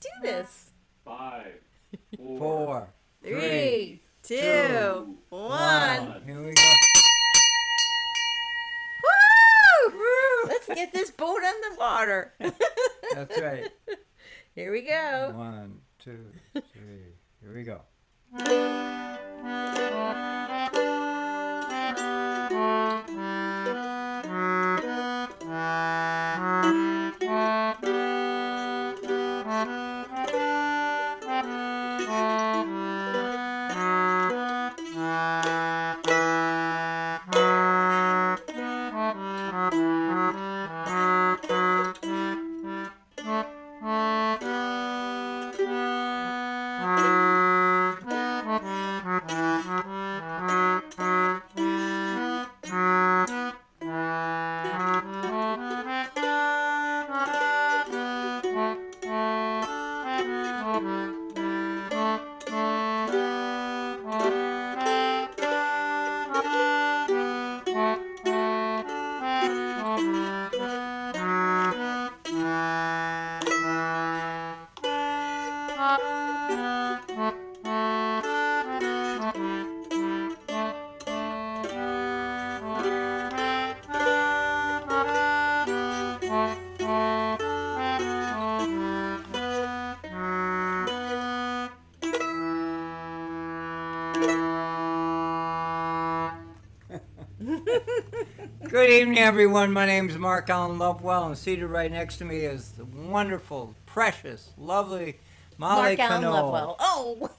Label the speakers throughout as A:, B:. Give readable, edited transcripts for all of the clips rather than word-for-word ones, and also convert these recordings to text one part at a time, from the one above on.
A: do this.
B: 5,
C: 4,
A: 3, 2,
B: 2,
A: 1.
C: Here we go.
A: Woo! Let's get this boat on the water.
C: That's right.
A: Here we go.
C: 1, 2, 3. Here we go. Good evening, everyone. My name is Mark Allen Lovewell, and seated right next to me is the wonderful, precious, lovely Molly
A: Mark Allen
C: Conole.
A: Lovewell. Oh!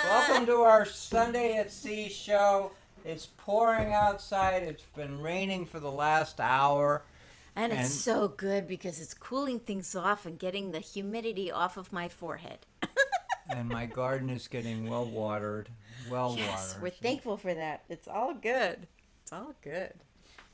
C: Welcome to our Sunday at Sea show. It's pouring outside. It's been raining for the last hour.
A: And it's so good because it's cooling things off and getting the humidity off of my forehead.
C: And my garden is getting well watered.
A: Yes, we're thankful for that. It's all good. It's all good.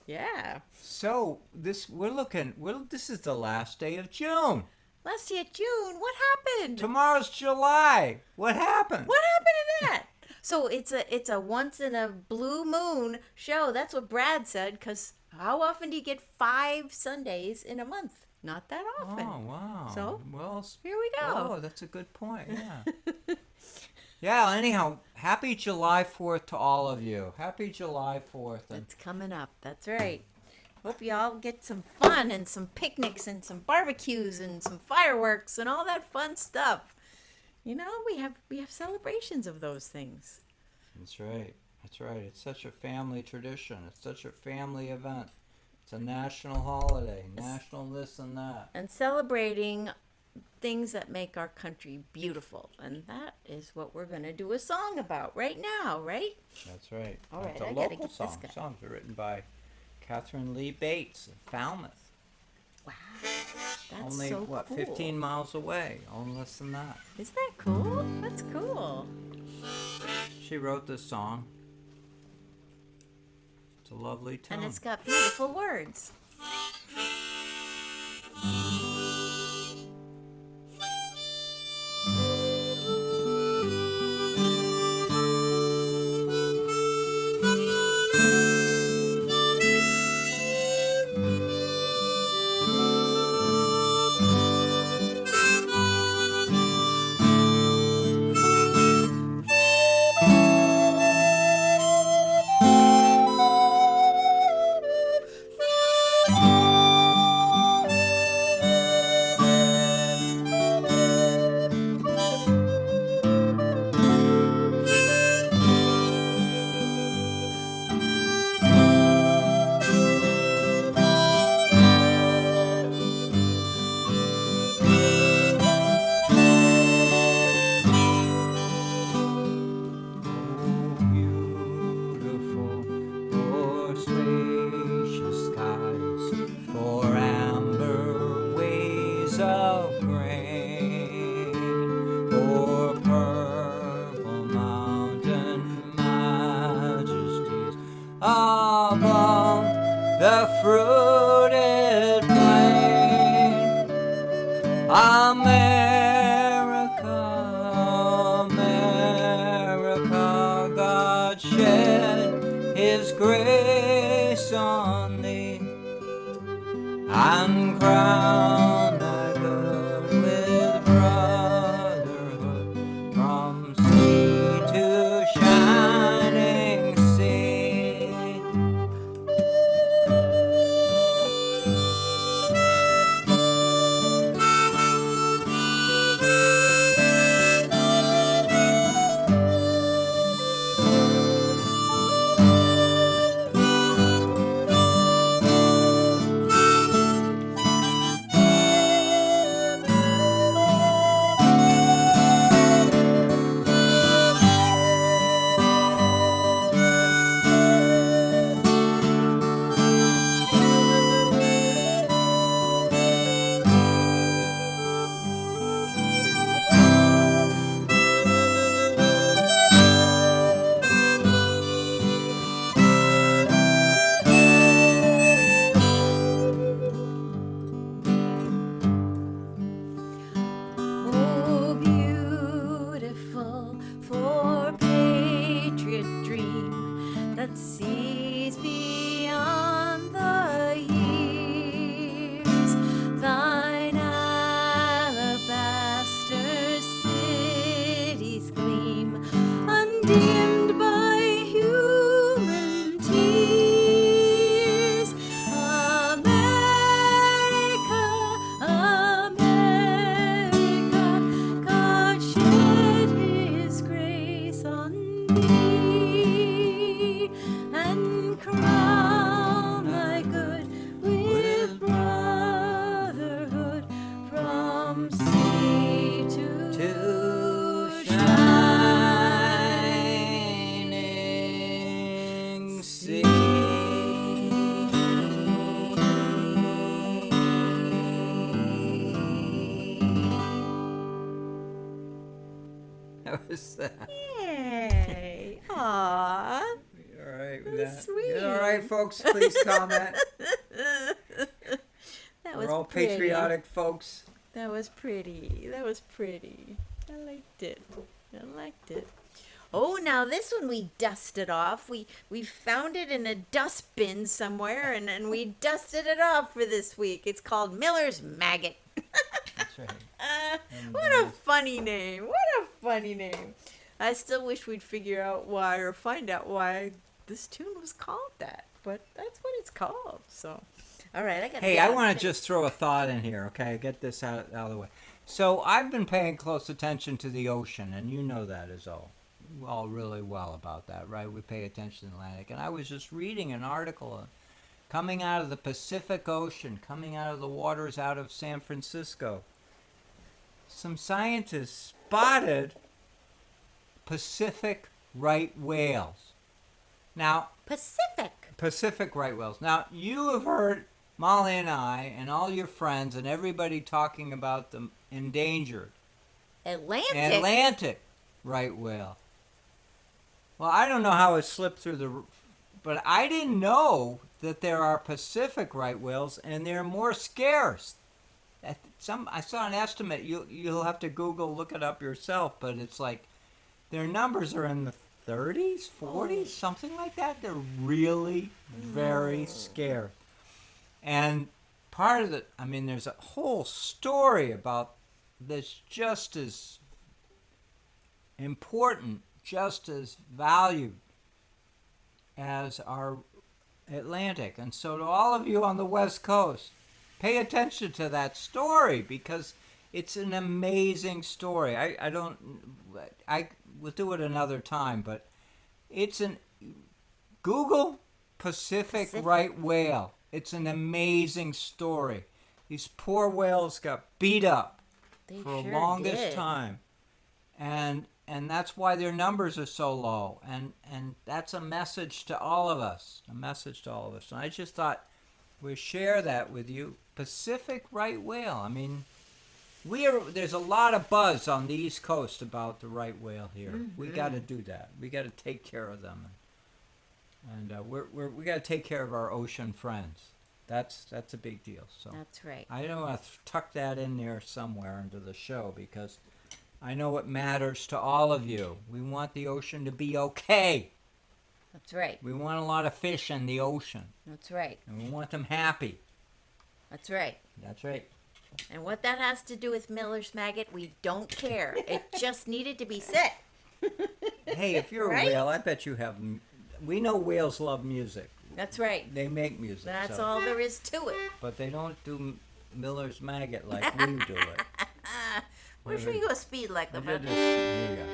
A: Yeah.
C: So this is the last day of June.
A: Last day of June. What happened?
C: Tomorrow's July. What happened?
A: What happened to that? So it's a once in a blue moon show. That's what Brad said. Because how often do you get 5 Sundays in a month? Not that often.
C: Oh, wow.
A: So,
C: well,
A: here we go.
C: Oh, that's a good point. Yeah. Yeah, anyhow, happy July 4th to all of you. Happy July 4th.
A: It's coming up. That's right. Hope you all get some fun and some picnics and some barbecues and some fireworks and all that fun stuff. You know, we have celebrations of those things.
C: That's right. That's right. It's such a family tradition. It's such a family event. It's a national holiday. National this and that.
A: And celebrating things that make our country beautiful. And that is what we're going to do a song about right now, right?
C: That's right.
A: All right,
C: it's a
A: I gotta
C: local
A: get
C: song.
A: this guy.
C: Songs are written by Catherine Lee Bates of Falmouth.
A: Wow. That's
C: Only,
A: so
C: what,
A: cool.
C: 15 miles away. Only less than that.
A: Isn't that cool? That's cool.
C: She wrote this song. It's a lovely tune.
A: And it's got beautiful words. above the fruited plain. America, America, God shed His grace on thee and crown thy good with undimmed by human tears. America, America, God shed his grace on thee, and crown thy good with brotherhood from sea to
C: shining sea. That was that.
A: Yay! Aww.
C: All right with that.
A: Sweet.
C: All right, folks, please comment.
A: That was
C: We're all
A: pretty.
C: patriotic folks.
A: That was pretty. That was pretty. I liked it. I liked it. Oh, now this one we dusted off. We found it in a dustbin somewhere, and we dusted it off for this week. It's called Miller's Maggot.
C: That's right.
A: What a funny name. What a funny name. I still wish we'd figure out why or find out why this tune was called that. But that's what it's called. So, all right.
C: Hey, I want to just throw a thought in here, okay? Get this out of the way. So I've been paying close attention to the ocean, and you know that is all really well about that, right? We pay attention to the Atlantic. And I was just reading an article coming out of the Pacific Ocean, coming out of the waters out of San Francisco. Some scientists spotted Pacific right whales. Now, Pacific right whales. Now, you have heard Molly and I and all your friends and everybody talking about the endangered Atlantic right whale. Well, I don't know how it slipped through but I didn't know that there are Pacific right whales, and they're more scarce. I saw an estimate. You'll have to Google, look it up yourself, but it's like their numbers are in the 30s, 40s, something like that. They're really very scarce. And part of it, I mean, there's a whole story about this, just as important, just as valued as our Atlantic. And so to all of you on the West Coast, pay attention to that story, because it's an amazing story. I will do it another time, but it's Google Pacific right whale. It's an amazing story. These poor whales got beat up for the longest time. And that's why their numbers are so low. And that's a message to all of us. And I just thought we'd share that with you. Pacific right whale. I mean, there's a lot of buzz on the East Coast about the right whale here. Mm-hmm. We got to do that. We got to take care of them. And we got to take care of our ocean friends. That's a big deal. So
A: that's right.
C: I don't want to tuck that in there somewhere into the show, because I know it matters to all of you. We want the ocean to be okay.
A: That's right.
C: We want a lot of fish in the ocean.
A: That's right.
C: And we want them happy.
A: That's right.
C: That's right.
A: And what that has to do with Miller's Maggot, we don't care. It just needed to be said.
C: Hey, if you're a whale, I bet you have... We know whales love music.
A: That's right.
C: They make music.
A: That's all there is to it.
C: But they don't do Miller's Maggot like we do it.
A: Wish we go speed like them.
C: Here you go.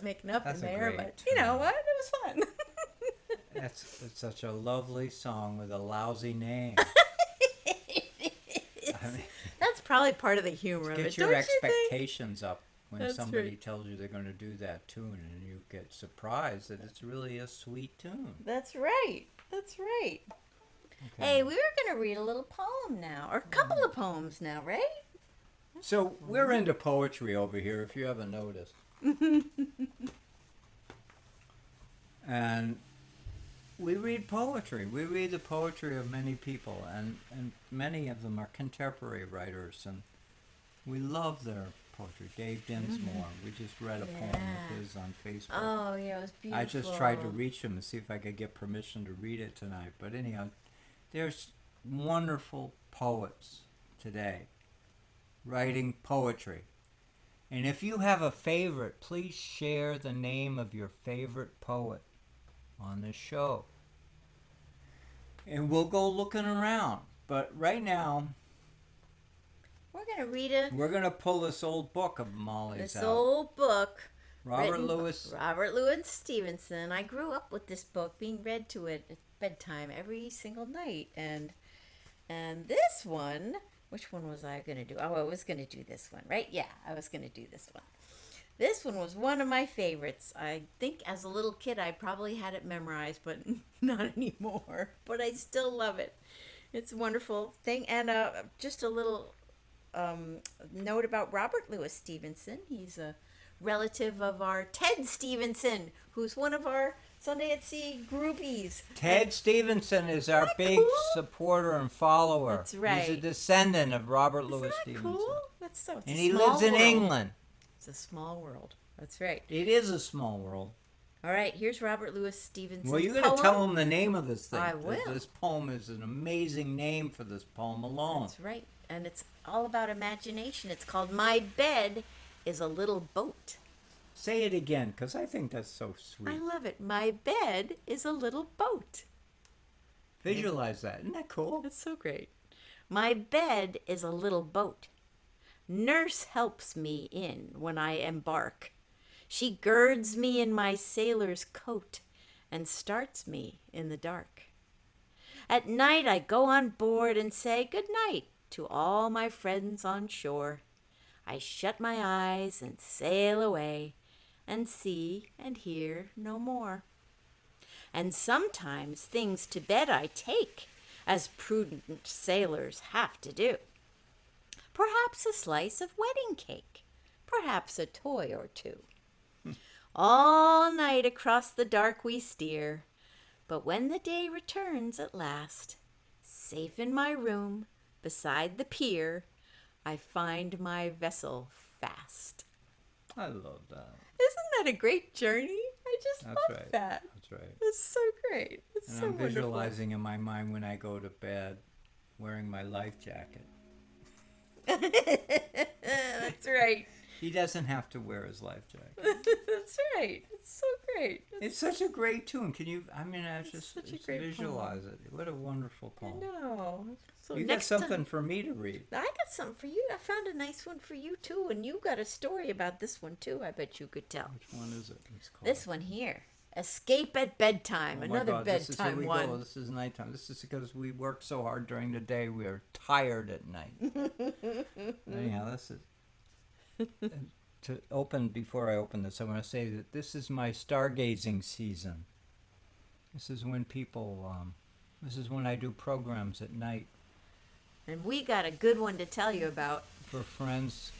A: making up
C: That's
A: in
C: a
A: there,
C: great
A: but you know
C: tune.
A: what? It was fun.
C: It's such a lovely song with a lousy name. I mean,
A: That's probably part of the humor of
C: get
A: it,
C: your
A: don't you think?
C: expectations up when
A: That's
C: somebody
A: right.
C: tells you they're going to do that tune, and you get surprised that it's really a sweet tune.
A: That's right. That's right.
C: Okay.
A: Hey, we were going to read a little poem now, or a couple of poems now, right?
C: So we're into poetry over here, if you haven't noticed. And we read poetry. We read the poetry of many people, and many of them are contemporary writers, and we love their poetry. Dave Dinsmore, we just read a poem of his on Facebook.
A: Oh, yeah, it was beautiful.
C: I just tried to reach him and see if I could get permission to read it tonight. But anyhow, there's wonderful poets today writing poetry. And if you have a favorite, please share the name of your favorite poet on this show. And we'll go looking around. But right now,
A: We're going to read
C: we're going to pull this old book of Molly's
A: this
C: out.
A: old book.
C: Robert
A: written by
C: Louis.
A: Robert Louis Stevenson. I grew up with this book being read to it at bedtime every single night. And this one, which one was I going to do? Oh, I was going to do this one, right? Yeah, I was going to do this one. This one was one of my favorites. I think as a little kid I probably had it memorized, but not anymore. But I still love it. It's a wonderful thing. And just a little note about Robert Louis Stevenson. He's a relative of our Ted Stevenson, who's one of our Sunday at Sea groupies.
C: Ted Stevenson is our
A: that
C: big
A: cool?
C: supporter and follower.
A: That's right.
C: He's a descendant of Robert
A: Isn't
C: Louis
A: that
C: Stevenson.
A: cool? That's so. It's
C: And
A: a
C: he
A: small
C: lives in
A: world.
C: England.
A: It's a small world. That's right.
C: It is a small world.
A: All right, here's Robert Louis Stevenson.
C: Well, you're going to tell him the name of this thing.
A: I will.
C: This poem is an amazing name for this poem alone.
A: That's right. And it's all about imagination. It's called My Bed is a Little Boat.
C: Say it again, because I think that's so sweet.
A: I love it. My bed is a little boat.
C: Visualize that. Isn't that cool?
A: That's so great. My bed is a little boat. Nurse helps me in when I embark. She girds me in my sailor's coat and starts me in the dark. At night I go on board and say good night to all my friends on shore. I shut my eyes and sail away and see and hear no more. And sometimes things to bed I take, as prudent sailors have to do. Perhaps a slice of wedding cake, perhaps a toy or two. All night across the dark we steer, but when the day returns at last, safe in my room beside the pier, I find my vessel fast.
C: I love that.
A: Isn't that a great journey? I just
C: That's
A: love
C: right.
A: that.
C: That's right.
A: It's so great. It's
C: And
A: so
C: I'm
A: wonderful.
C: visualizing in my mind when I go to bed wearing my life jacket.
A: That's right.
C: He doesn't have to wear his life jacket.
A: That's right. It's so great.
C: It's such a great tune. Can you? I mean, I just
A: such a great
C: visualize it. What a wonderful
A: I
C: poem.
A: know. So
C: You got
A: next time-
C: something for me to read.
A: I got something for you. I found a nice one for you too, and you got a story about this one too. I bet you could tell.
C: Which one is it? It's called.
A: This one here, "Escape at Bedtime."
C: Oh my
A: Another
C: God, this is, here
A: bedtime
C: we
A: one.
C: go. This is nighttime. This is because we work so hard during the day. We are tired at night. Anyhow, this is to open. Before I open this, I want to say that this is my stargazing season. This is when people. This is when I do programs at night
A: And we got a good one to tell you about.
C: for friends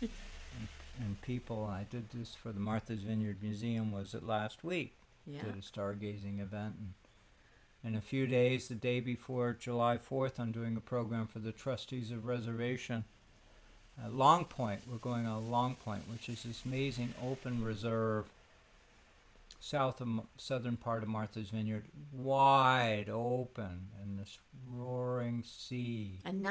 C: and people. I did this for the Martha's Vineyard Museum. Was it last week?
A: Yeah.
C: Did a stargazing event, and in a few days, the day before July 4th, I'm doing a program for the trustees of reservation at Long Point. We're going on Long Point, which is this amazing open reserve south of southern part of Martha's Vineyard, wide open, and this roaring sea.
A: And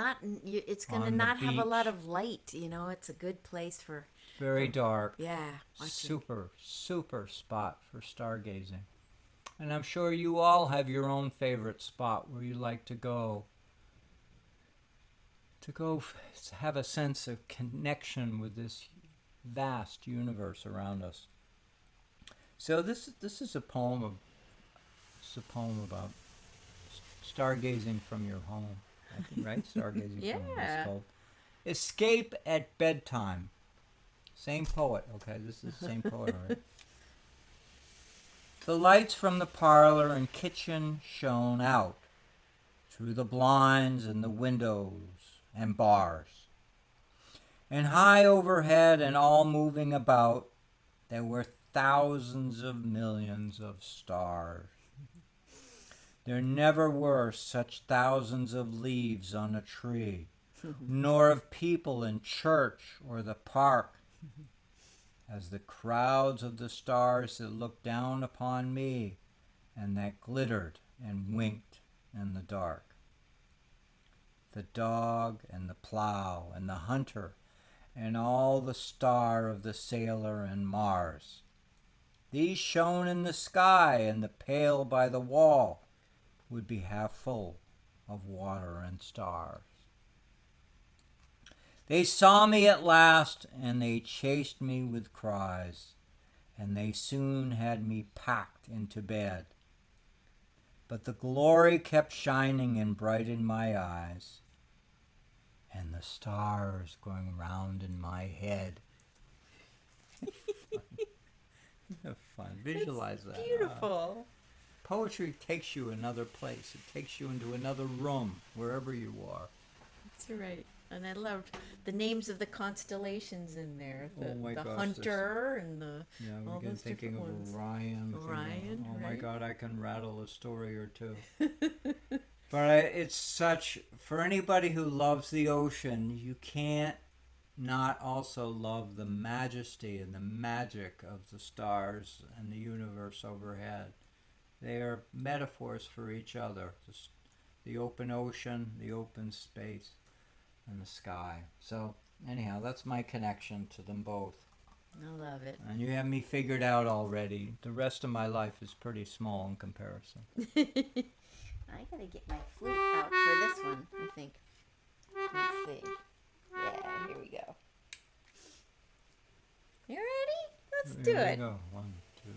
A: it's going to
C: On the
A: not have a lot
C: beach.
A: of light. You know, it's a good place for.
C: Very dark.
A: Yeah. watching.
C: Super spot for stargazing. And I'm sure you all have your own favorite spot where you like to go have a sense of connection with this vast universe around us. So this is a poem of it's a poem about stargazing from your home. I think, right? Stargazing from your home
A: Yeah.
C: is called Escape at Bedtime. Same poet. Okay, this is the same poet, all right. The lights from the parlor and kitchen shone out through the blinds and the windows and bars. And high overhead and all moving about, there were thousands of millions of stars. There never were such thousands of leaves on a tree, nor of people in church or the park, as the crowds of the stars that looked down upon me and that glittered and winked in the dark. The dog and the plow and the hunter and all the star of the sailor and Mars. These shone in the sky, and the pail by the wall would be half full of water and stars. They saw me at last, and they chased me with cries, and they soon had me packed into bed. But the glory kept shining and bright in my eyes, and the stars going round in my head. Fun. Visualize that.
A: Beautiful.
C: Poetry takes you another place. It takes you into another room, wherever you are.
A: That's right. And I loved the names of the constellations in there. The,
C: Oh my
A: the
C: gosh,
A: hunter and the
C: Yeah,
A: all
C: we're
A: those
C: thinking
A: different
C: of
A: ones.
C: Orion.
A: Orion,
C: Oh my
A: right?
C: God, I can rattle a story or two. But it's such, for anybody who loves the ocean, you can't not also love the majesty and the magic of the stars and the universe overhead. They are metaphors for each other. The open ocean, the open space, and the sky. So anyhow, that's my connection to them both.
A: I love it.
C: And you have me figured out already. The rest of my life is pretty small in comparison.
A: I gotta get my flute out for this one, I think. Let's see. Yeah, here we go. You ready? Let's do
C: Here
A: it.
C: we go. 1, 2.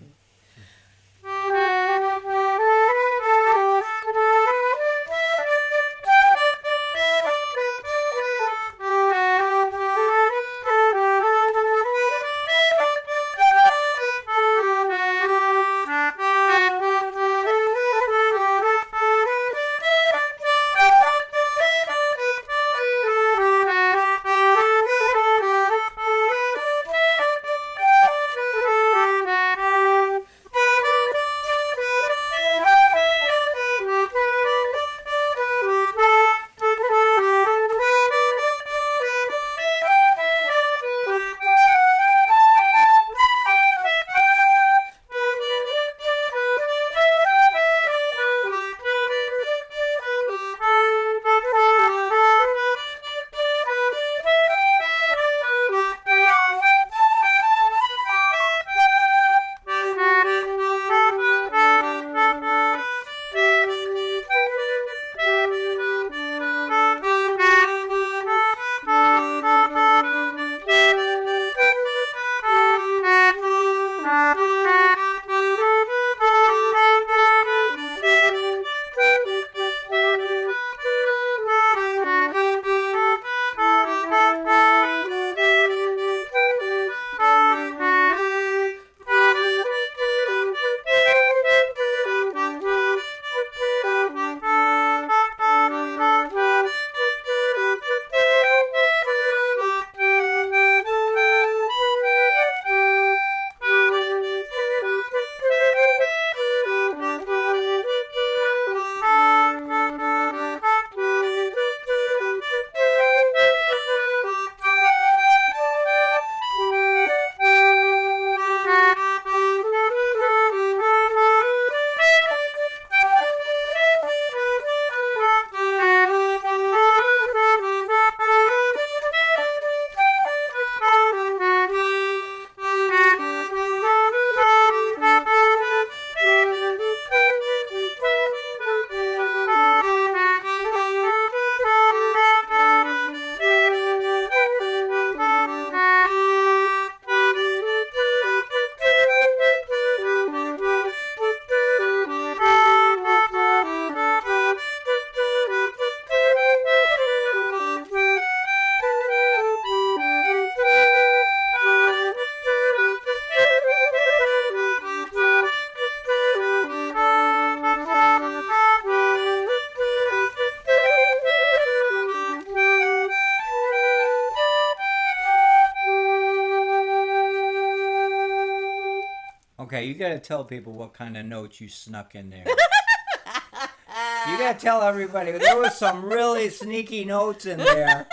C: Okay, you gotta tell people what kind of notes you snuck in there. You gotta tell everybody there was some really sneaky notes in there.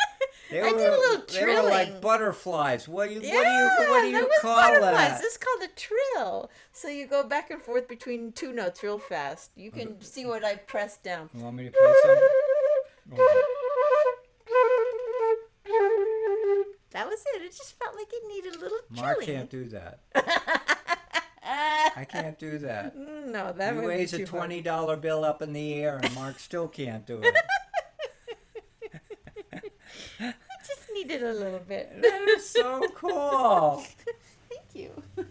A: I did a little
C: They were
A: trilling.
C: like butterflies. What do you
A: that was
C: call
A: butterflies.
C: that?
A: This is called a trill. So you go back and forth between two notes real fast. You can see what I pressed down.
C: You want me to play some?
A: That was it. It just felt like it needed a little
C: Mark
A: trilling.
C: can't do that. I can't do that.
A: No, that
C: He
A: would
C: weighs
A: be
C: a
A: too hard.
C: $20 bill up in the air, and Mark still can't do it.
A: It just needed a little bit.
C: That is so cool.
A: Thank you.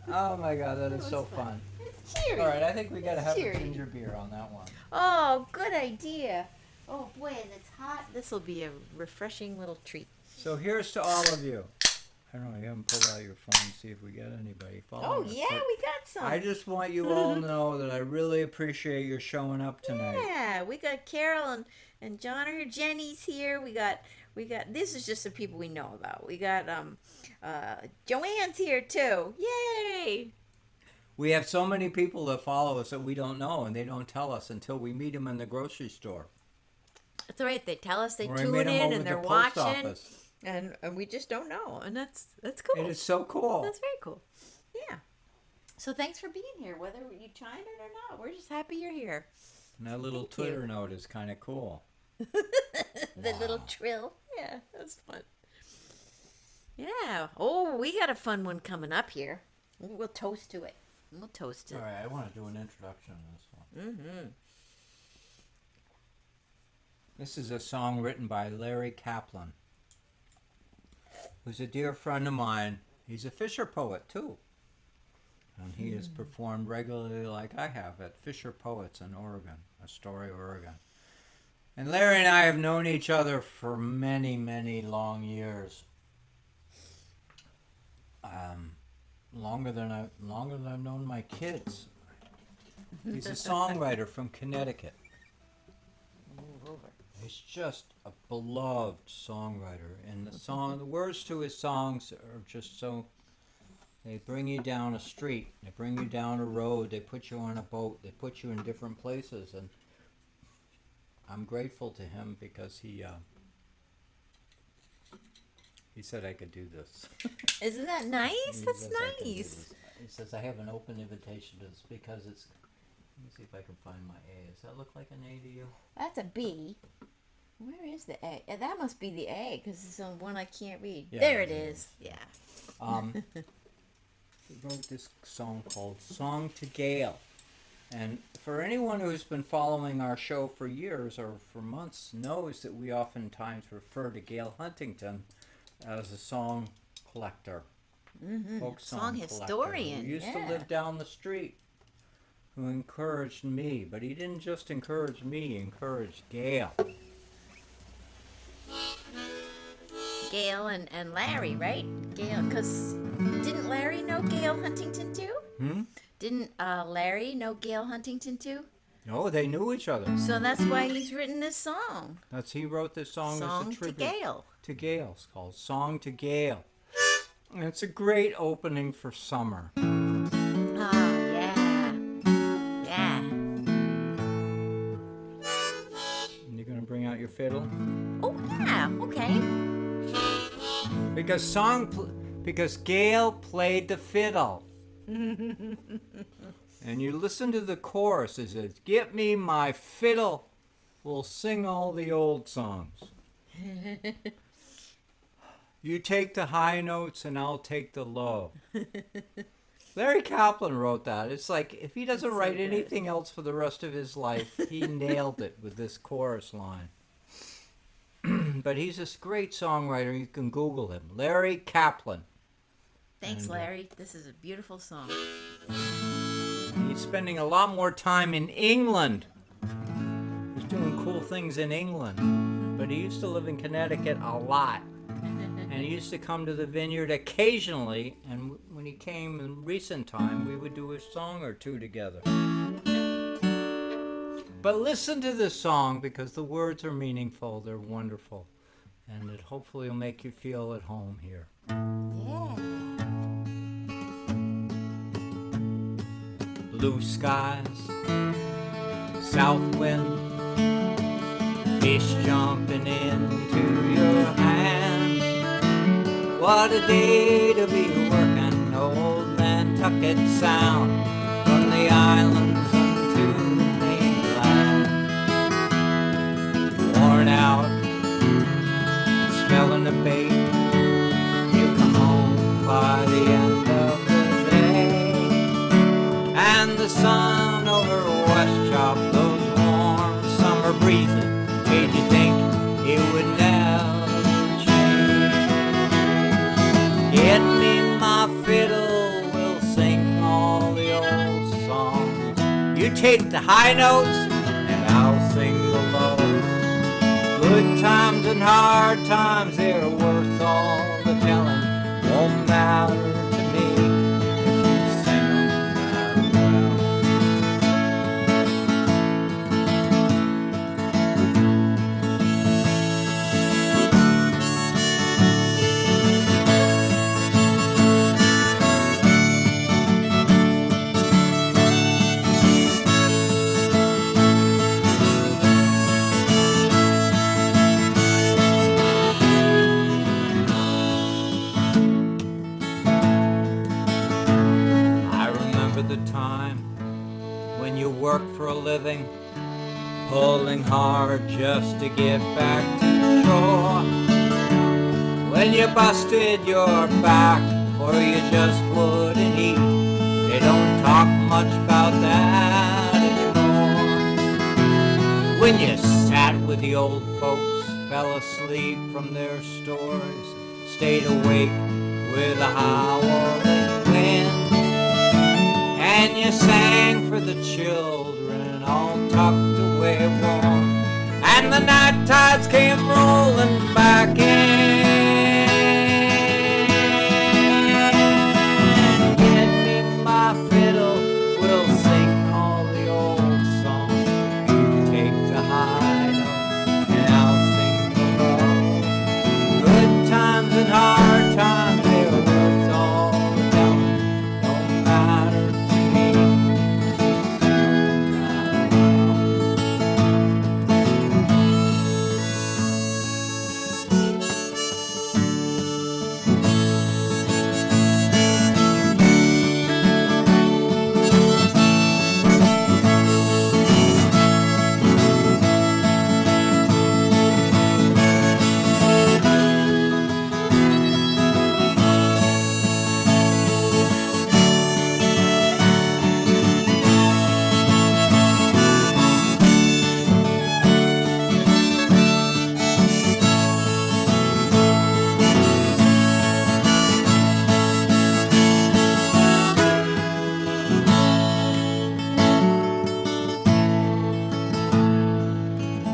C: Oh my God, that is so fun.
A: It's cheery.
C: All right, I think we gotta have
A: Cheery.
C: a ginger beer on that one.
A: Oh, good idea. Oh boy, and it's hot. This will be a refreshing little treat.
C: So here's to all of you. I don't know, you haven't pulled out your phone and see if we got anybody
A: Oh
C: following us,
A: yeah,
C: but
A: we got some.
C: I just want you all to know that I really appreciate your showing up tonight.
A: Yeah, we got Carol and John are here. Jenny's here. We got. This is just the people we know about. We got Joanne's here too. Yay!
C: We have so many people that follow us that we don't know, and they don't tell us until we meet them in the grocery store.
A: That's right. They tell us they
C: Or we
A: tune
C: meet 'em
A: in
C: over
A: and
C: at
A: they're
C: the post
A: watching,
C: office.
A: and we just don't know, and that's cool.
C: It is so cool.
A: That's very cool. Yeah. So thanks for being here, whether you chimed in or not. We're just happy you're here.
C: And that little
A: Thank you.
C: Twitter note is kind of cool.
A: The little trill. Yeah, that was fun. Yeah. Oh, we got a fun one coming up here. We'll toast to it. We'll toast it.
C: All right, I want to do an introduction on this one.
A: Mm-hmm.
C: This is a song written by Larry Kaplan, who's a dear friend of mine. He's a fisher poet, too. And he has performed regularly, like I have, at Fisher Poets in Oregon, Astoria, Oregon. And Larry and I have known each other for many, many long years. Longer than I've known my kids. He's a songwriter from Connecticut.
A: Move over.
C: He's just a beloved songwriter, and the words to his songs are just so. They bring you down a street, they bring you down a road, they put you on a boat, they put you in different places, and I'm grateful to him because he said I could do this.
A: Isn't that nice?
C: He
A: That's
C: says I can do
A: nice.
C: this. He says I have an open invitation to this because it's. Let me see if I can find my A. Does that look like an A to you?
A: That's a B. Where is the A? That must be the A because it's on one I can't read.
C: Yeah,
A: there it
C: it
A: is. Yeah.
C: He wrote this song called Song to Gale. And for anyone who's been following our show for years or for months knows that we oftentimes refer to Gail Huntington as a song collector, folk
A: Song
C: collector,
A: historian,
C: who used
A: yeah.
C: to live down the street, who encouraged me. But he didn't just encourage me, he encouraged Gail.
A: Gail and Larry, right? Gail, because didn't Larry know Gail Huntington too? Didn't Larry know Gail Huntington too?
C: No, they knew each other.
A: So that's why he's written this song.
C: He wrote this song as
A: Song
C: a
A: to
C: tribute
A: Gail.
C: to Gail. It's called Song to Gail. And it's a great opening for summer.
A: Oh, yeah. Yeah.
C: And you're going to bring out your fiddle?
A: Oh, yeah. Okay.
C: Because Gail played the fiddle. And you listen to the chorus. It says, "Get me my fiddle. We'll sing all the old songs. You take the high notes and I'll take the low." Larry Kaplan wrote that. It's like if he doesn't write anything else for the rest of his life, he nailed it with this chorus line. But he's this great songwriter. You can Google him. Larry Kaplan.
A: Thanks, Larry. This is a beautiful song.
C: He's spending a lot more time in England. He's doing cool things in England. But he used to live in Connecticut a lot. And he used to come to the Vineyard occasionally. And when he came in recent time, we would do a song or two together. But listen to this song because the words are meaningful. They're wonderful. And it hopefully will make you feel at home here.
A: Yeah.
C: blue skies, south wind, fish jumping into your hand. What a day to be working old Nantucket Sound, from the islands unto the mainland. Worn out, smelling the bait, you come home by the end of the day, and the sun over West Chop, those warm summer breezes made you think it would never change. Get me my fiddle, we'll sing all the old songs. You take the high notes and I'll sing the low. Good times and hard times, they're worth all the telling. Won't matter to me if you sing them that well. The time when you worked for a living, pulling hard just to get back to shore, when you busted your back or you just wouldn't eat. They don't talk much about that anymore. When you sat with the old folks, fell asleep from their stories, stayed awake with a howling wind, and you sang for the children all tucked away warm, and the night tides came rolling back in. Get me my fiddle, we'll sing all the old songs. You take the high note and I'll sing the low. Good times and hard times, they're worth all the telling. No matter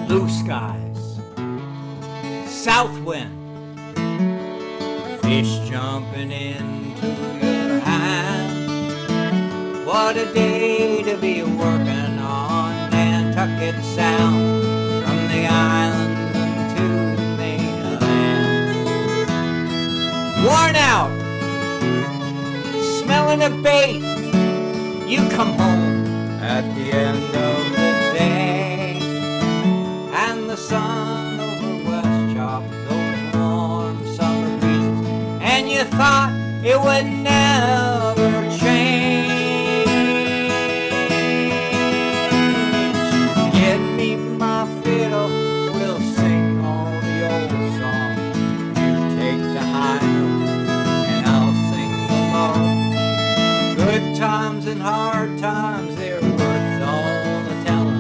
C: blue skies, south wind, fish jumping into your hand. What a day to be working on Nantucket Sound, from the islands into the mainland. Worn out, smelling a bait, you come home at the end of the day, and the sun over West Chop, those warm summer breezes, and you thought it would never change. Get me my fiddle, we'll sing all the old songs. You take the high note and I'll sing the low. Good times and hard times, they're worth all the telling.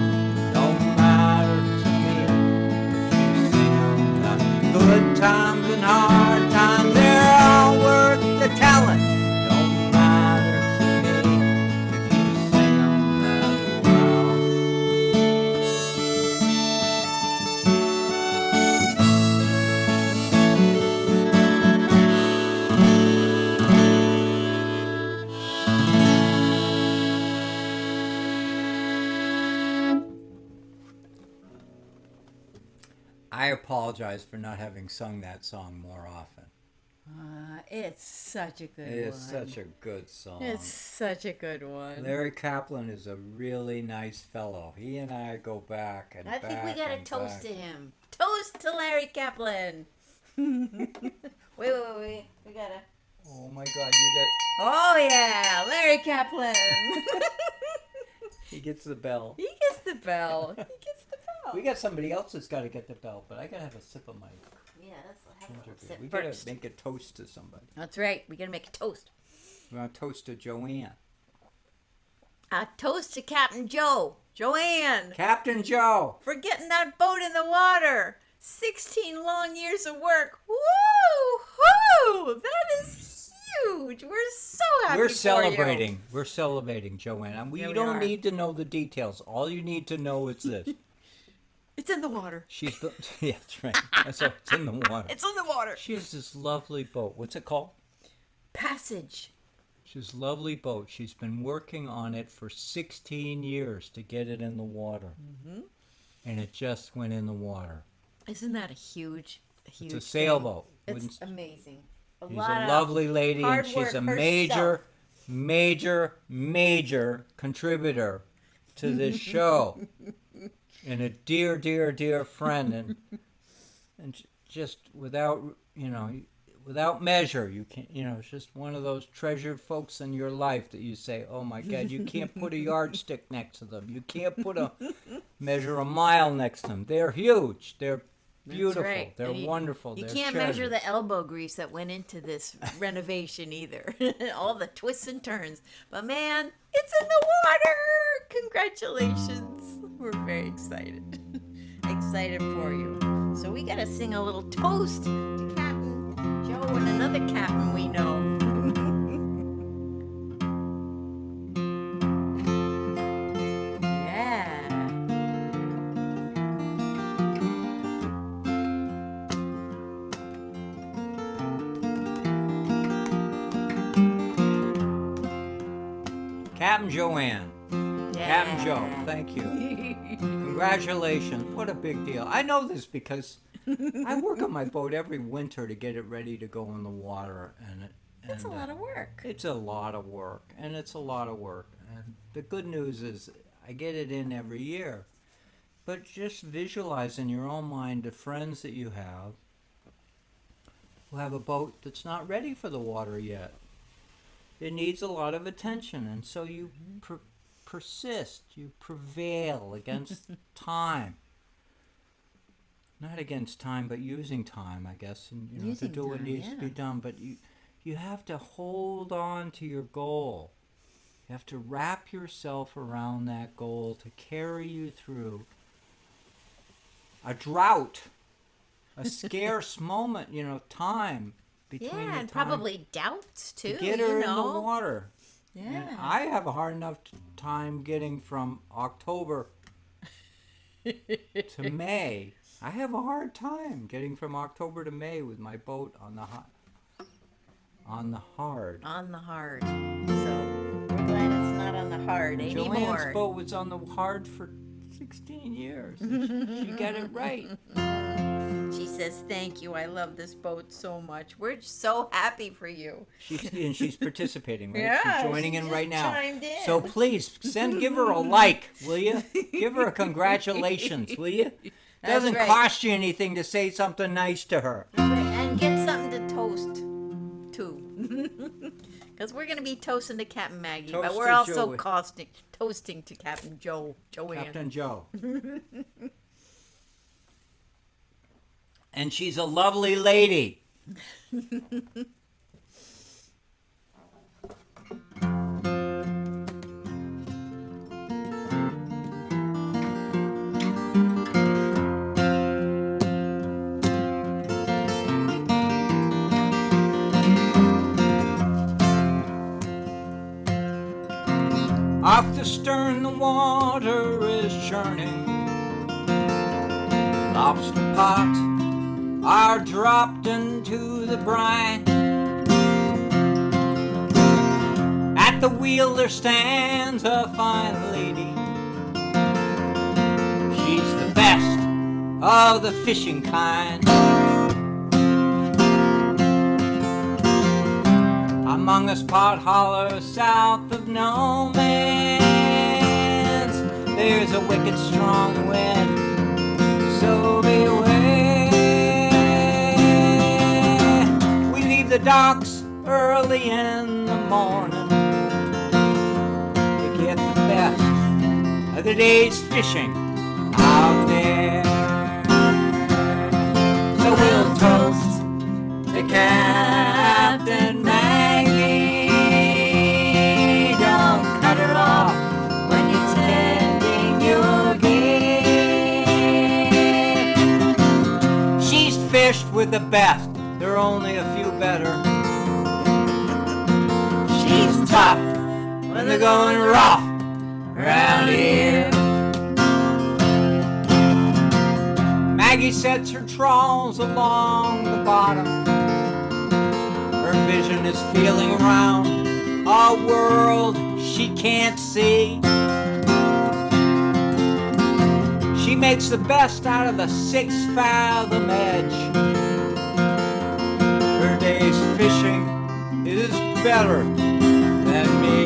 C: Don't matter to me if you sing them that. Good times and hard times, they're all worth the telling. Don't matter to me if you sing them that well. I apologize for not having sung that song more often.
A: It's such a good one.
C: It's such a good song.
A: It's such a good one.
C: Larry Kaplan is a really nice fellow. He and I go back and
A: I
C: back
A: think we got to
C: and
A: toast
C: back.
A: to him. Toast to Larry Kaplan. wait. We got to.
C: Oh my God, you
A: Oh, yeah. Larry Kaplan.
C: he gets the bell.
A: He gets the bell.
C: We got somebody else that's got to get the bell, but I got to have a sip of my
A: Yeah, let's have
C: ginger
A: a
C: beer.
A: sip
C: We got
A: first.
C: to make a toast to somebody.
A: That's right. We got to make a toast.
C: We want to toast to Joanne.
A: A toast to Captain Joe. Joanne.
C: Captain Joe!
A: For getting that boat in the water. 16 long years of work. Woo-hoo! That is huge. We're so happy
C: We're
A: for
C: celebrating.
A: you.
C: We're celebrating, Joanne. And we
A: Yeah, we
C: don't
A: are.
C: need to know the details. All you need to know is this.
A: It's in the water.
C: Yeah, that's right. That's all. It's in the water.
A: It's in the water.
C: She has this lovely boat. What's it called?
A: Passage.
C: She has a lovely boat. She's been working on it for 16 years to get it in the water. Mm-hmm. And it just went in the water.
A: Isn't that a huge
C: It's a sailboat.
A: It's amazing.
C: She's a lovely lady, and she's a major contributor to this show. And a dear, dear, dear friend, and just without measure, you can't, it's just one of those treasured folks in your life that you say, oh my God, you can't put a yardstick next to them. You can't measure a mile next to them. They're huge. They're beautiful.
A: That's right.
C: They're wonderful.
A: You
C: They're
A: can't
C: treasures.
A: measure the elbow grease that went into this renovation either. All the twists and turns. But man, it's in the water! Congratulations. We're very excited. Excited for you. So we gotta sing a little toast to Captain Joe and another captain we know. Yeah.
C: Captain Joanne.
A: Yeah.
C: Captain Joe, thank you. Congratulations. What a big deal. I know this because I work on my boat every winter to get it ready to go in the water. And
A: That's a lot of work.
C: It's a lot of work. And it's a lot of work. And the good news is I get it in every year. But just visualize in your own mind the friends that you have who have a boat that's not ready for the water yet. It needs a lot of attention. And so you persist, you prevail against time. Not against time, but using time, I guess, and to do what needs to be done. But you have to hold on to your goal. You have to wrap yourself around that goal to carry you through a drought, a scarce moment, time between the
A: Yeah, and
C: time
A: probably doubts too.
C: to get her in the water.
A: Yeah.
C: And I have a hard enough time getting from October to May. I have a hard time getting from October to May with my boat on the hard.
A: On the hard. So we're glad it's not on the hard anymore.
C: Joanne's boat was on the hard for 16 years. She got it right.
A: She says, "Thank you. I love this boat so much. We're so happy for you."
C: She's participating, right?
A: Yeah,
C: she's joining
A: she
C: in
A: just
C: right now.
A: chimed in.
C: So please give her a like, will you? Give her a congratulations, will you? Doesn't
A: right.
C: cost you anything to say something nice to her.
A: And get something to toast to. Because we're going to be toasting to Captain Maggie,
C: Toast
A: but we're
C: to
A: also
C: Joey.
A: toasting to Captain Joanne.
C: Captain Joe. And she's a lovely lady. Off the stern the water is churning. Lobster pots are dropped into the brine. At the wheel there stands a fine lady. She's the best of the fishing kind. among us pot hollers south of no man's. There's a wicked strong wind, so beware. We leave the docks early in the morning to get the best of the day's fishing out there. So we'll toast to Captain Maggie. Don't cut her off when you're tending your gear. She's fished with the best, there are only a few better. She's tough when they're going rough around here. Maggie sets her trawls along the bottom. Her vision is feeling around a world she can't see. She makes the best out of the 6-fathom edge. Her day's fishing is better than me.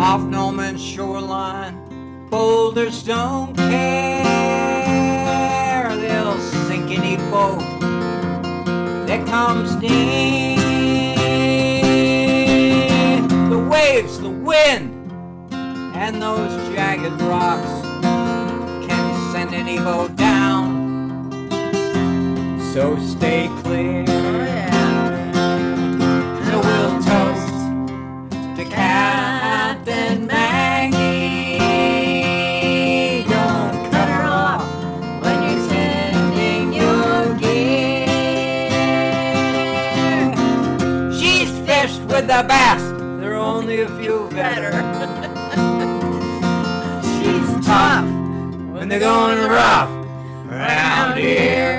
C: Off no man's shoreline, boulders don't care. They'll sink any boat that comes near. The waves, the wind, and those jagged rocks can send any boat down. So stay clear. So we'll toast to Captain Maggie. Don't cut her off when you're tending your gear. She's fished with the best, there are only a few better. She's tough when they're going rough around here.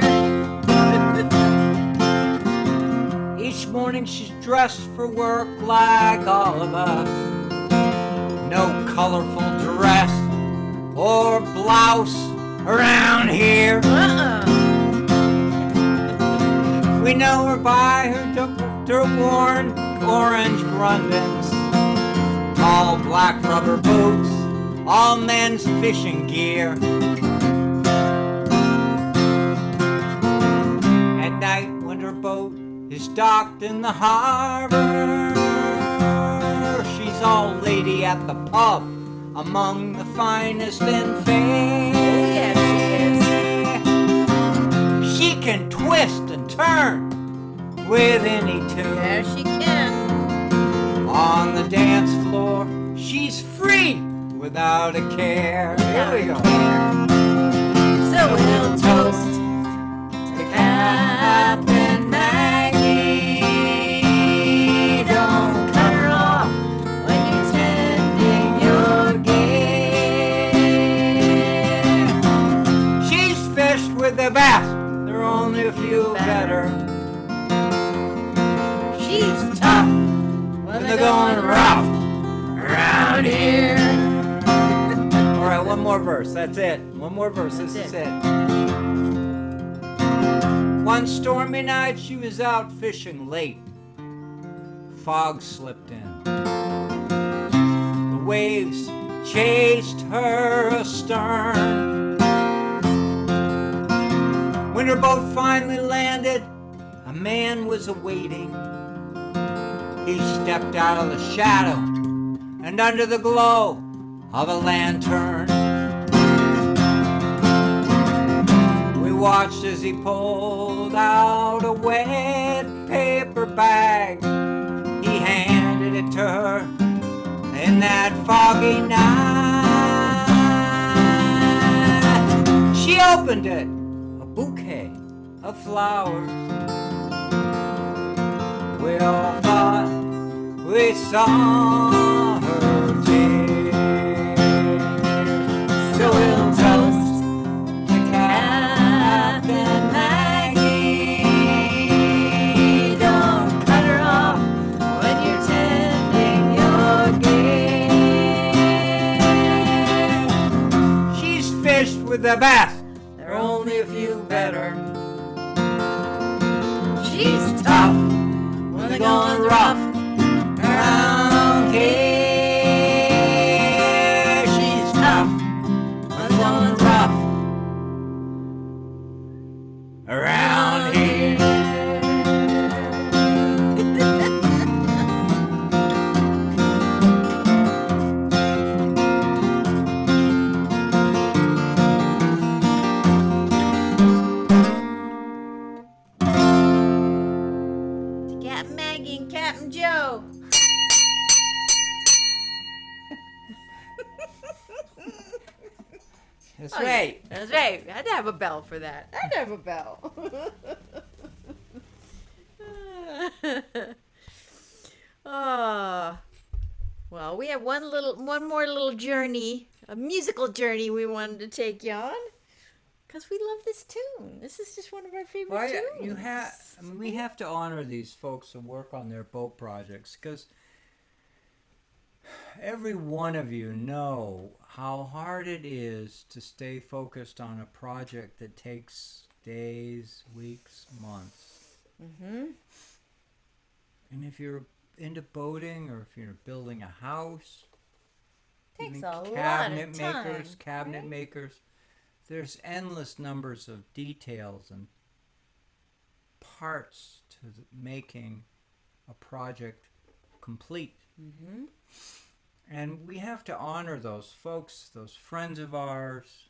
C: Each morning she's dressed for work like all of us. No colorful dress or blouse around here. We know her by her dirt-worn orange Grundens, tall black rubber boots, all men's fishing gear. At night when her boat is docked in the harbor, she's all lady at the pub, among the finest and fair.
A: Yes,
C: she can twist and turn with any tune.
A: there she can.
C: On the dance floor, she's free without a care. Here we go.
A: So we'll toast to Captain Maggie. Don't cut her off when you're tending your gear.
C: She's fished with the best, there are only a few better.
A: She's tough when
C: They're going rough around here. All right, one more verse, that's it. One more verse, this is it. One stormy night she was out fishing late. Fog slipped in. The waves chased her astern. When her boat finally landed, a man was awaiting. He stepped out of the shadow and under the glow of a lantern. We watched as he pulled out a wet paper bag. He handed it to her in that foggy night. She opened it, a bouquet of flowers. We all thought we saw her tears. So we'll toast to Captain Maggie. Don't cut her off when you're tending your gear. She's fished with the best, there are only a few better.
A: She's tough when the going's rough. Around here, she's tough when the going's rough. Around here. Captain Maggie and Captain Joe.
C: That's right.
A: That's right. I had to have a bell for that. I had to have a bell. Oh, well, we have one more little journey, a musical journey we wanted to take you on, because we love this tune. This is just one of our favorite tunes.
C: We have to honor these folks who work on their boat projects, because every one of you know how hard it is to stay focused on a project that takes days, weeks, months.
A: Mm-hmm.
C: And if you're into boating, or if you're building a house,
A: Takes
C: even
A: a lot of
C: cabinet
A: right?
C: makers, there's endless numbers of details and parts to making a project complete.
A: Mm-hmm.
C: And we have to honor those folks, those friends of ours.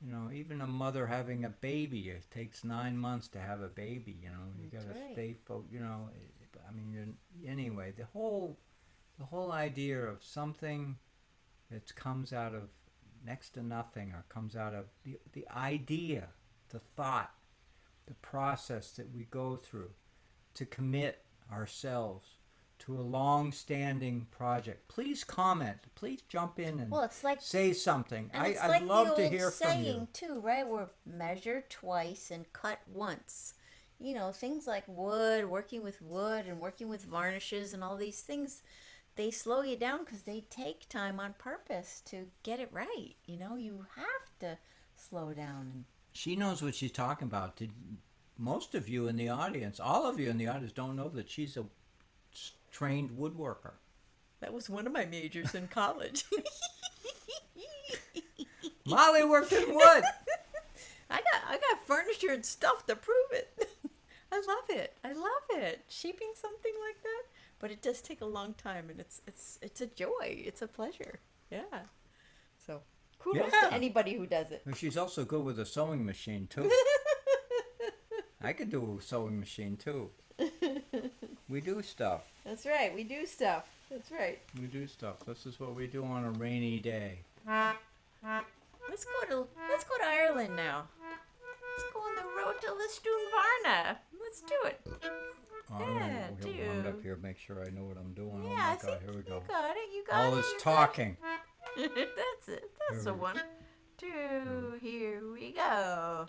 C: You know, even a mother having a baby, it takes 9 months to have a baby. You know, you got to stay focused. You know, I mean, anyway, the whole idea of something that comes out of next to nothing, or comes out of the idea, the thought, the process that we go through to commit ourselves to a long-standing project. Please comment. Please jump in and say something. I'd love to hear from you.
A: Too, right? We're measure twice and cut once. You know, things like wood, working with wood and working with varnishes and all these things, they slow you down because they take time on purpose to get it right. You know, you have to slow down.
C: She knows what she's talking about. Most of you in the audience, all of you in the audience, don't know that she's a trained woodworker.
A: That was one of my majors in college.
C: Molly worked in wood.
A: I got furniture and stuff to prove it. I love it. I love it. Shaping something like that, but it does take a long time, and it's a joy. It's a pleasure. Yeah. So kudos to anybody who does it.
C: And she's also good with a sewing machine too. I could do a sewing machine too. We do stuff.
A: That's right. We do stuff. That's right.
C: We do stuff. This is what we do on a rainy day.
A: Let's go to Ireland now. Let's go on the road to Lisdoonvarna. Let's do it.
C: We'll round up here. Make sure I know what I'm doing.
A: Yeah,
C: oh my God, here we go.
A: You got it. You got it.
C: All this talking.
A: That's it. That's the one. 2. Here we go.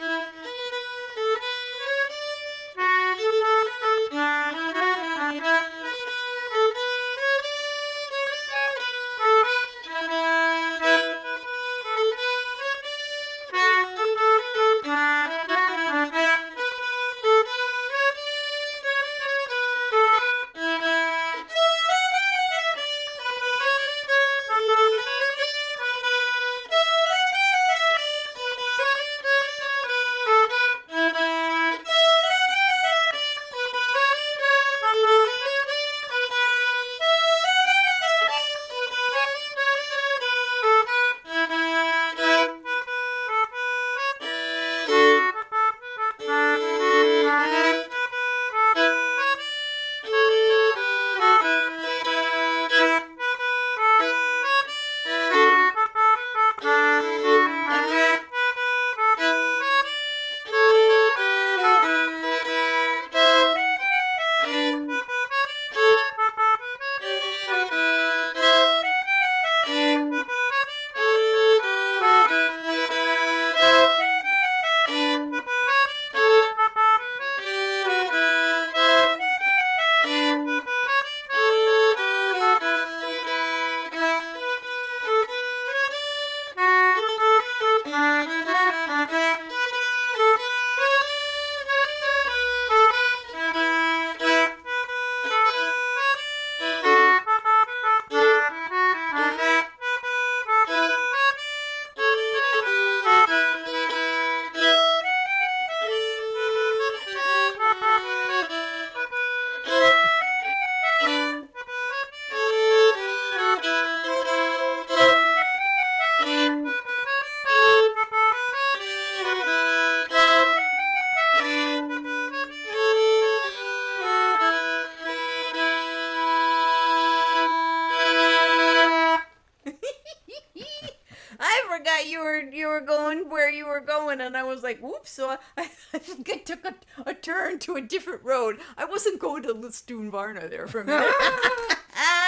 A: going where you were going, and I was like, whoops, so I think I took a turn to a different road. I wasn't going to Listoon Varna there for a minute.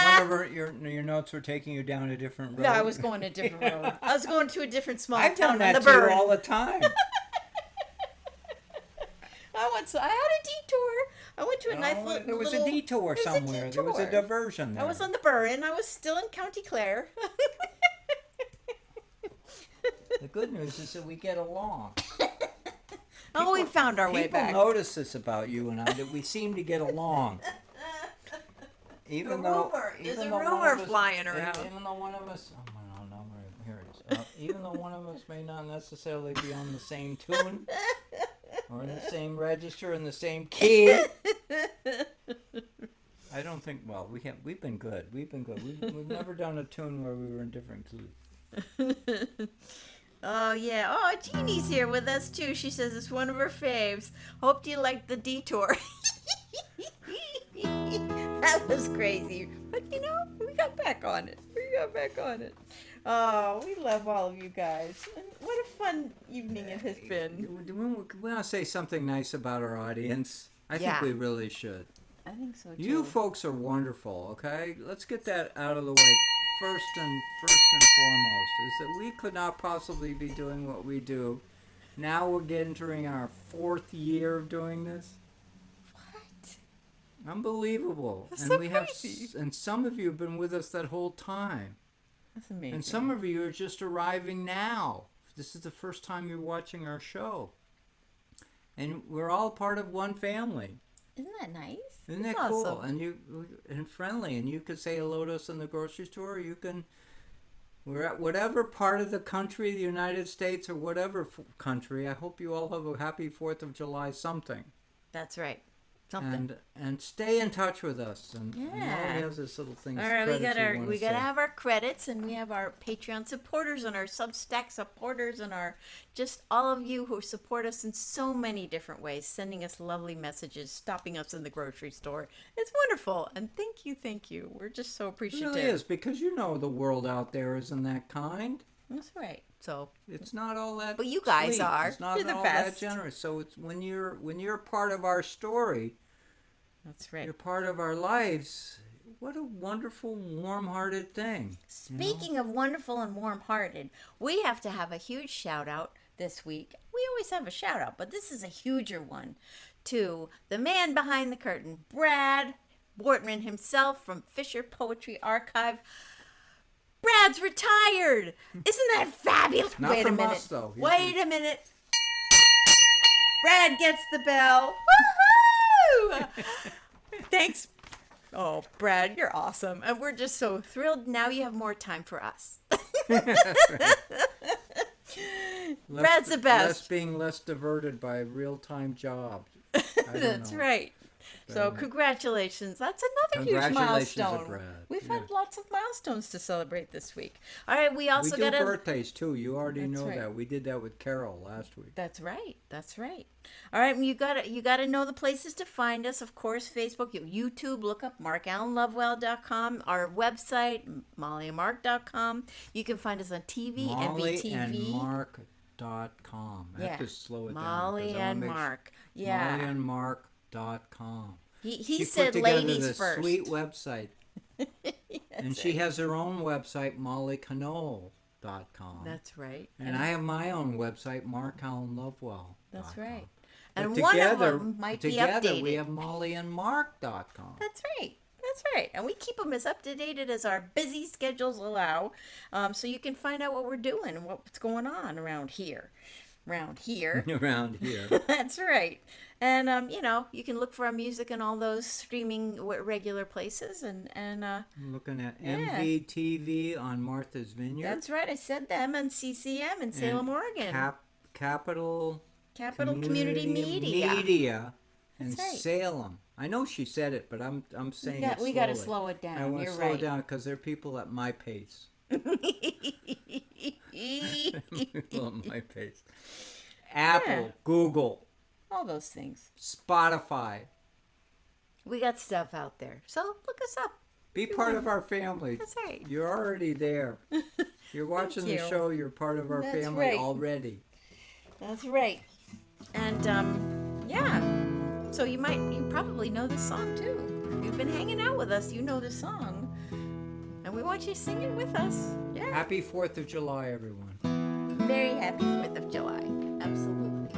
C: Whenever your notes were taking you down a different road.
A: No, I was going a different road. I was going to a different small
C: I've
A: town
C: done that
A: on the
C: to
A: Burn.
C: you all the time.
A: I had a detour. I went to a nice little...
C: There was a detour somewhere. There was a diversion there.
A: I was on the Burn. I was still in County Clare.
C: The good news is that we get along.
A: We found our way back.
C: People notice this about you and I, that we seem to get along. There's a rumor
A: flying around.
C: Even though one of us... Oh, no, here it is. Even though one of us may not necessarily be on the same tune... Or in the same register, in the same key. I don't think. Well, we've been good. We've We've never done a tune where we were in different keys.
A: Oh yeah. Oh, Jeannie's here with us too. She says it's one of her faves. Hope you liked the detour. That was crazy, but we got back on it. Oh, we love all of you guys. And what a fun evening it has been.
C: We want to say something nice about our audience. I think we really should.
A: I think so too.
C: You folks are wonderful, okay? Let's get that out of the way first and foremost, is that we could not possibly be doing what we do. Now we're entering our 4th year of doing this. What? Unbelievable.
A: That's
C: and
A: so
C: we
A: crazy.
C: and some of you have been with us that whole time.
A: That's amazing.
C: And some of you are just arriving now. This is the first time you're watching our show. And we're all part of one family.
A: Isn't that nice?
C: Isn't that
A: That's
C: cool?
A: awesome.
C: And friendly. And you could say hello to us in the grocery store. We're at whatever part of the country, the United States, or whatever country. I hope you all have a happy 4th of July something.
A: That's right. Something.
C: And stay in touch with us. And Molly has this little thing.
A: All right, we gotta have our credits, and we have our Patreon supporters and our Substack supporters and our just all of you who support us in so many different ways, sending us lovely messages, stopping us in the grocery store. It's wonderful, and thank you. We're just so appreciative.
C: It really is, because the world out there isn't that kind.
A: That's right. So
C: it's not all that.
A: But you guys
C: sweet.
A: are.
C: It's not
A: You're the
C: all
A: best.
C: that generous. So it's when you're part of our story.
A: That's right.
C: You're part of our lives. What a wonderful, warm-hearted thing.
A: Speaking of wonderful and warm-hearted, we have to have a huge shout-out this week. We always have a shout-out, but this is a huger one to the man behind the curtain, Brad Bortman himself from Fisher Poetry Archive. Brad's retired. Isn't that fabulous?
C: Not
A: Wait a
C: from
A: minute.
C: us, though.
A: Wait a minute. Brad gets the bell. Woohoo! Thanks. Oh, Brad, you're awesome. And we're just so thrilled. Now you have more time for us. Brad's the best.
C: Being less diverted by real-time jobs.
A: That's right. So congratulations. That's another huge milestone.
C: Brad.
A: We've had lots of milestones to celebrate this week. All right, we also got
C: birthdays too. You already know that. We did that with Carol last week.
A: That's right. All right, you got to know the places to find us. Of course, Facebook, YouTube, look up MarkAllenLovewell.com, our website, MollyandMark.com. You can find us on TV, MVTV.
C: MollyandMark.com. I have to slow it down.
A: Molly and Mark. Yeah.
C: MollyandMark.com.
A: He said ladies first.
C: Sweet website. And she has her own website, MollyConole.com.
A: That's right.
C: And I have my own website, MarkAllenLovewell.com.
A: That's right. And
C: but
A: one of them might be updated.
C: Together we have MollyandMark.com.
A: That's right. And we keep them as up to date as our busy schedules allow, so you can find out what we're doing and what's going on around here. Around here. That's right. And, you can look for our music in all those streaming regular places. And
C: I'm looking at MVTV on Martha's Vineyard.
A: That's right. I said them and CCM in Salem, Oregon.
C: Capital
A: Community Media.
C: In Salem. I know she said it, but I'm saying it slowly.
A: We got to slow it down.
C: I want to slow it down because there are people at my pace. Apple, Google,
A: all those things.
C: Spotify.
A: We got stuff out there, so look us up.
C: Be part of our family.
A: That's right.
C: You're already there. You're watching the
A: you.
C: show. You're part of our
A: That's
C: family
A: right.
C: already.
A: That's right. And yeah. So you probably know this song too. If you've been hanging out with us, you know this song. And we want you to sing it with us. Yeah.
C: Happy 4th of July, everyone.
A: Very happy 4th of July. Absolutely.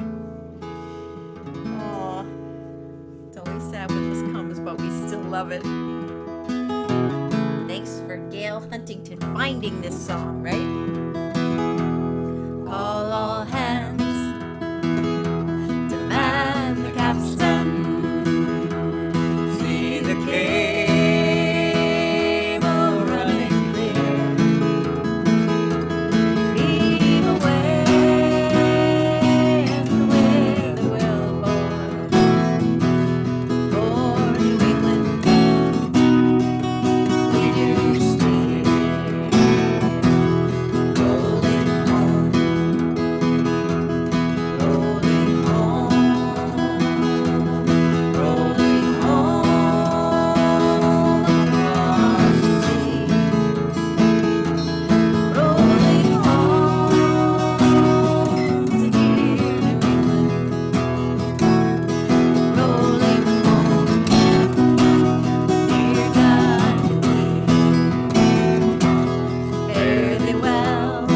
A: Aw. It's always sad when this comes, but we still love it. Thanks for Gail Huntington finding this song, right? Call all hands to man the capstan.
C: See the cable running clear.
A: Beam away and with the whaleboard for New England. We do steer, rolling home, rolling home, rolling home across the sea, rolling home to dear New England, rolling home, dear God to thee. Fare thee well,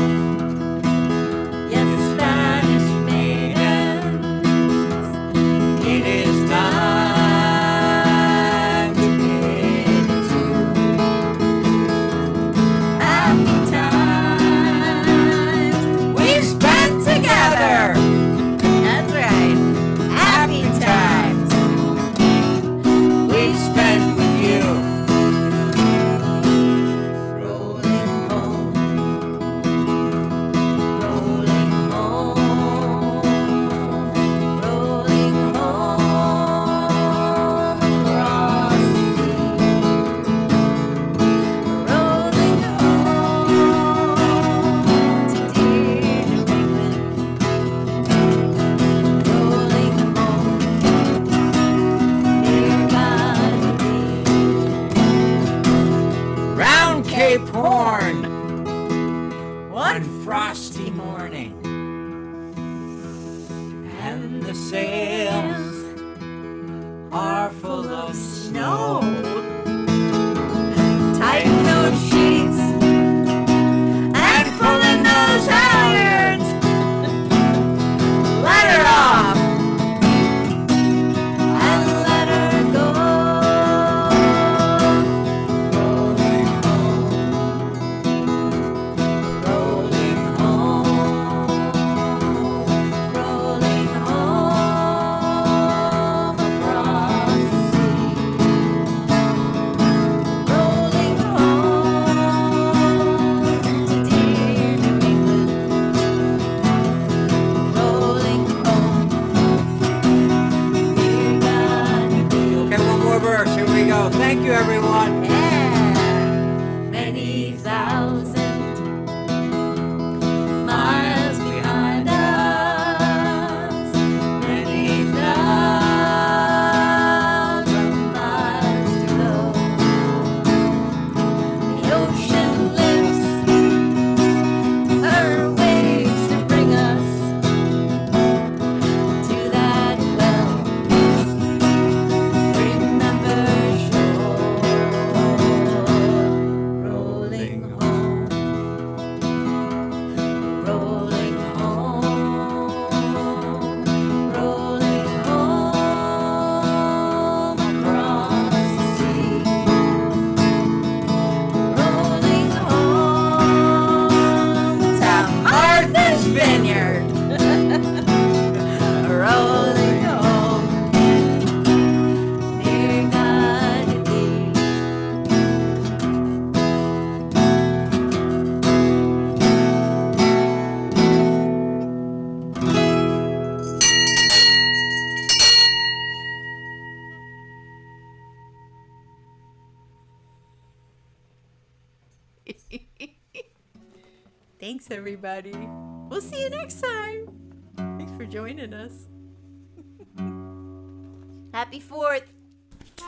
A: yes, Spanish maidens,
C: It is time to
A: bid adieu. Happy times we've spent together. That's right. Happy times
C: we've spent with you.
A: rolling home, rolling home, rolling home across the sea, rolling home to dear New England, rolling home, dear God to thee.
C: Round Cape Horn,
A: One
C: frosty morning, and the sails are full of snow.
A: Tighten those sheets and pulling those halyards. Let her off and let her go. Rolling home, rolling home, rolling home across the sea. Rolling home to dear New England. Rolling home, dear God to thee.
C: Okay, one more verse. Here we go. Thank you, everyone.
A: Yeah, many thousand miles behind us, many thousand miles to go. The ocean lifts her waves to bring us to that well. Remember shore, rolling home, rolling home, rolling home across the sea, rolling home to Martha's Vineyard, rolling home, dear God to thee. Thanks, everybody. We'll see you next time. Thanks for joining us. Happy 4th.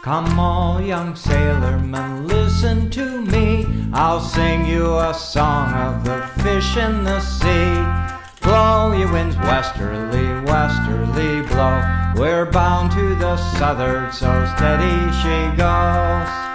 C: Come all young sailormen, listen to me. I'll sing you a song of the fish in the sea. Blow, ye winds, westerly, westerly blow. We're bound to the southward, so steady she goes.